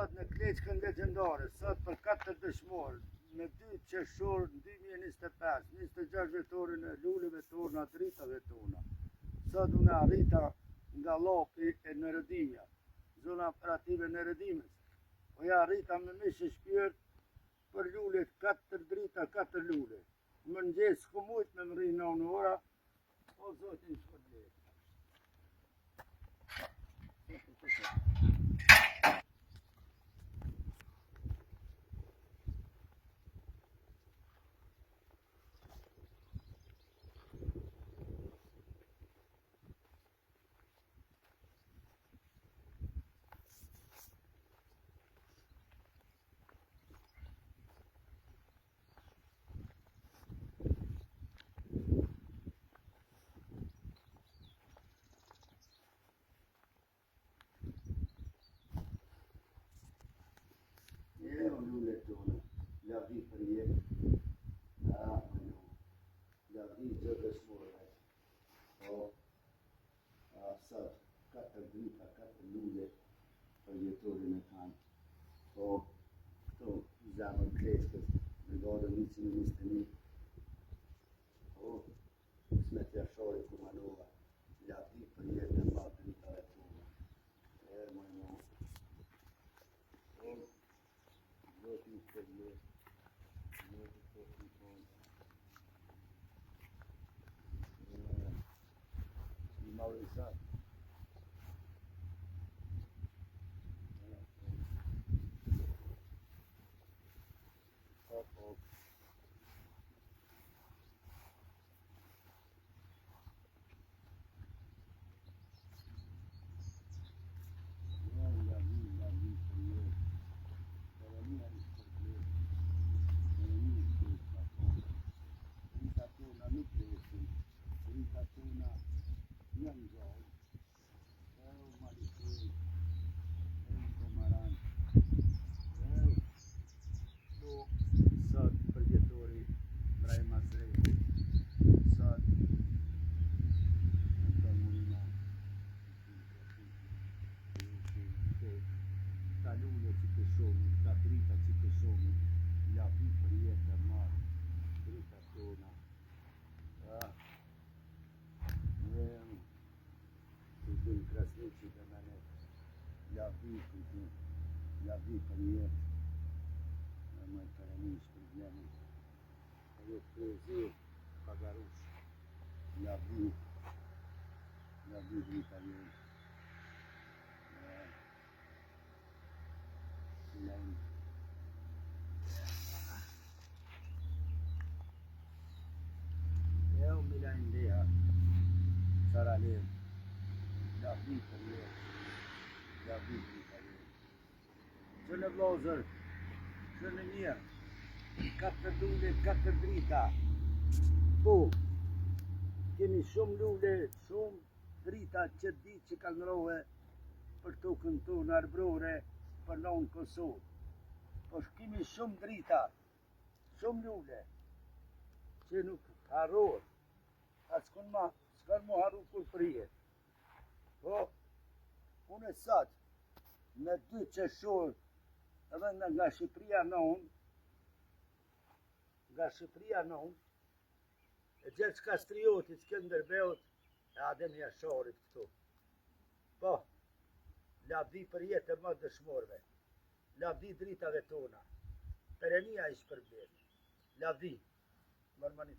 sot në Kleçkën legjendare, sot për 4 dëshmorë, me 2 qershor 2025, 26 vjetori në luleve tona, dritave tona. Sot unë arrita nga Llapi e Neredimja, zona operative Neredimës. Po ja arrita me mishë shpirt për lullet 4 drita, 4 lulle. Më mëngjes s'ku mujt me më rri 9 ora, o zotin shpërblet. Lullet tona, lavdi për jetë, lavdi gjë dëshmorëve. Po, sot 4 drita, 4 lulle për jetorin e kanë. Po, këto zemër Kleçkës, brigadën 121. Po, Smet Jashari Kumanova, lavdi për jetë në madhë dritave tona. Zotin shpërblet, Zotin shpërblet. I Maurizat. Sot për vjetori Brahim Azreti, sot në të munina ta lulle që të shumë, ta drita që të shumë, lavdi për jetë e marë, drita tona. Kujtim Krasniqi dhe menet, lavdi kujtim, lavdi për jetë. Më të rënish për bleni, për jetë poezi, pagarush, lavdi drita jenë. Milajnë leha, Saralev, lavdi për jetë, lavdi drita jenë. Që në vlozër, që në mirë, 4 lulle, 4 drita. Po, kemi shumë lulle, shumë drita që di që kanë rohe për tokën tonë arbrore për nonë Kosovë. Po kemi shumë drita, shumë lulle, që nuk harrohet, s'kan mu harru kur prijet. Po, unë e sot, me 2 qershor, edhe nga Shqipëria në unë, e Gjergj Kastriotit, Skënderbeut, e Adem Jasharit këtu. Po, lavdi për jetë e më dëshmorëve, lavdi dritave tona, perenia i shpërblet, lavdi, mërmani